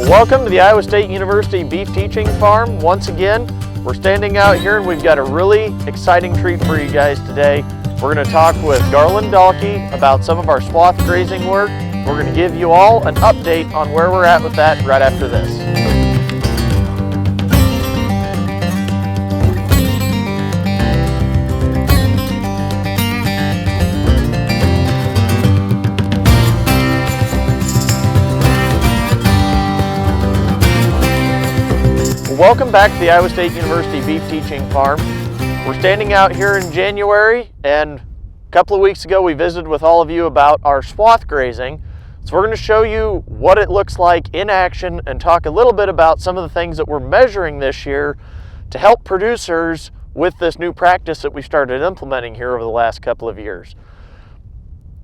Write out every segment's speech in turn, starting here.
Welcome to the Iowa State University Beef Teaching Farm. Once again, we're standing out here and we've got a really exciting treat for you guys today. We're going to talk with Garland Dahlke about some of our swath grazing work. We're going to give you all an update on where we're at with that right after this. Welcome back to the Iowa State University Beef Teaching Farm. We're standing out here in January, and a couple of weeks ago we visited with all of you about our swath grazing. So we're going to show you what it looks like in action and talk a little bit about some of the things that we're measuring this year to help producers with this new practice that we started implementing here over the last couple of years.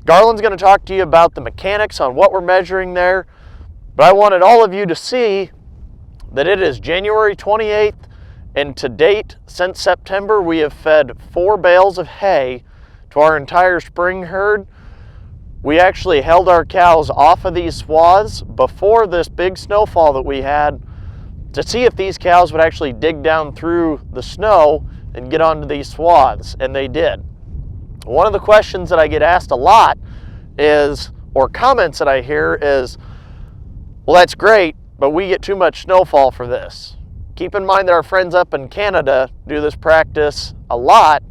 Garland's going to talk to you about the mechanics on what we're measuring there, but I wanted all of you to see that it is January 28th, and to date, since September, we have fed 4 bales of hay to our entire spring herd. We actually held our cows off of these swaths before this big snowfall that we had to see if these cows would actually dig down through the snow and get onto these swaths, and they did. One of the questions that I get asked a lot is, or comments that I hear is, well, that's great, but we get too much snowfall for this. Keep in mind that our friends up in Canada do this practice a lot.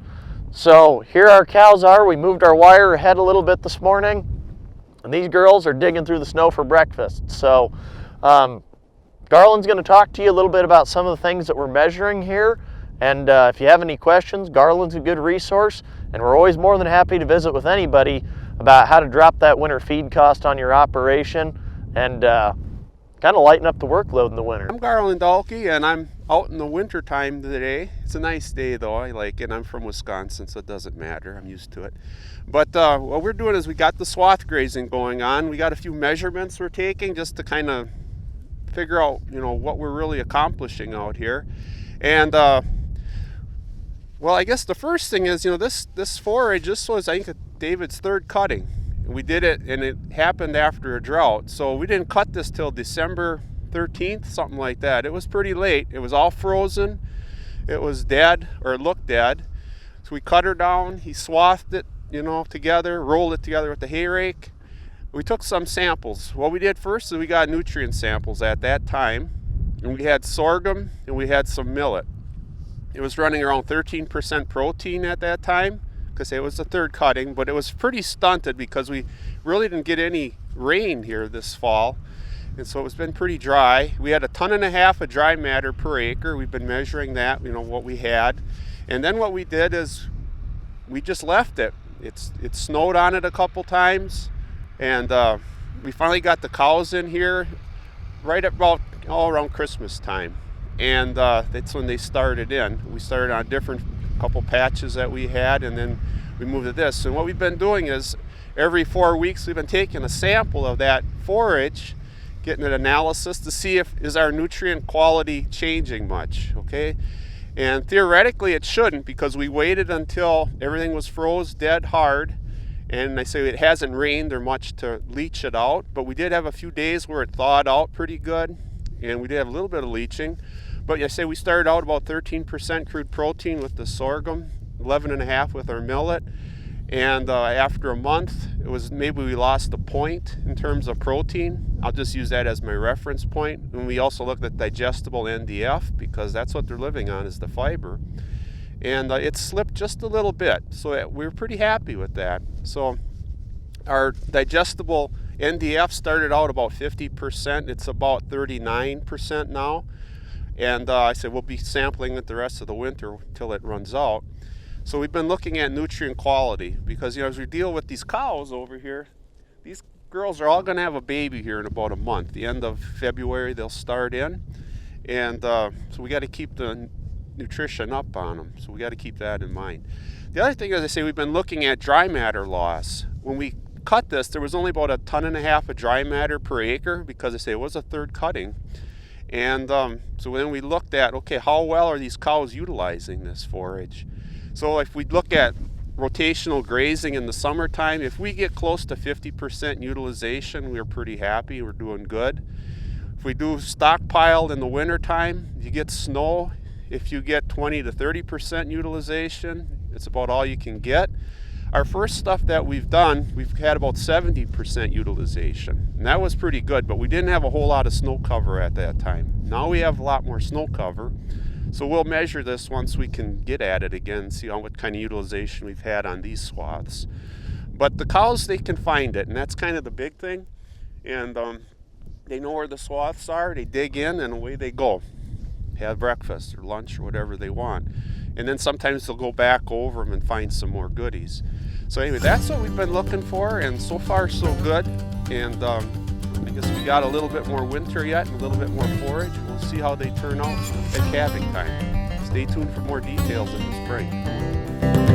So here our cows are. We moved our wire ahead a little bit this morning, and these girls are digging through the snow for breakfast. So Garland's going to talk to you a little bit about some of the things that we're measuring here. And if you have any questions, Garland's a good resource, and we're always more than happy to visit with anybody about how to drop that winter feed cost on your operation and kind of lighten up the workload in the winter. I'm Garland Dahlke, and I'm out in the winter time today. It's a nice day though, I like it. I'm from Wisconsin, so it doesn't matter, I'm used to it. But what we're doing is we got the swath grazing going on. We got a few measurements we're taking just to kind of figure out, what we're really accomplishing out here. And well, I guess the first thing is, this forage, this was, I think, David's 3rd cutting. We did it, and it happened after a drought. So we didn't cut this till December 13th, something like that. It was pretty late. It was all frozen. It was dead, or it looked dead. So we cut her down. He swathed it, together, rolled it together with the hay rake. We took some samples. What we did first is we got nutrient samples at that time. And we had sorghum, and we had some millet. It was running around 13% protein at that time, because it was the 3rd cutting, but it was pretty stunted because we really didn't get any rain here this fall, and so it's been pretty dry. We had 1.5 tons of dry matter per acre. We've been measuring that, what we had, and then what we did is we just left it. It snowed on it a couple times, and we finally got the cows in here right about all around Christmas time, and that's when they started in. We started on different couple patches that we had, and then we moved to this. And what we've been doing is every 4 weeks we've been taking a sample of that forage, getting an analysis to see if is our nutrient quality changing much, okay? And theoretically it shouldn't, because we waited until everything was froze dead hard, and I say it hasn't rained or much to leach it out, but we did have a few days where it thawed out pretty good, and we did have a little bit of leaching. But I say we started out about 13% crude protein with the sorghum, 11.5 with our millet, and after a month, it was maybe we lost a point in terms of protein. I'll just use that as my reference point. And we also looked at digestible NDF, because that's what they're living on, is the fiber. And it slipped just a little bit, so we're pretty happy with that. So our digestible NDF started out about 50%. It's about 39% now. And I said we'll be sampling it the rest of the winter till it runs out. So we've been looking at nutrient quality, because as we deal with these cows over here, these girls are all going to have a baby here in about a month. The end of February they'll start in, and so we got to keep the nutrition up on them. So we got to keep that in mind. The other thing is, I say we've been looking at dry matter loss. When we cut this, there was only about 1.5 tons of dry matter per acre, because I say it was a 3rd cutting. And so then we looked at, okay, how well are these cows utilizing this forage? So if we look at rotational grazing in the summertime, if we get close to 50% utilization, we're pretty happy, we're doing good. we do stockpile in the winter time, you get snow. If you get 20 to 30% utilization, it's about all you can get. Our first stuff that we've done, we've had about 70% utilization, and that was pretty good, but we didn't have a whole lot of snow cover at that time. Now we have a lot more snow cover, so we'll measure this once we can get at it again, see what kind of utilization we've had on these swaths. But the cows, they can find it, and that's kind of the big thing. And they know where the swaths are, they dig in, and away they go. Have breakfast or lunch or whatever they want. And then sometimes they'll go back over them and find some more goodies. So anyway, that's what we've been looking for, and so far so good. And I guess we got a little bit more winter yet and a little bit more forage. We'll see how they turn out at calving time. Stay tuned for more details in the spring.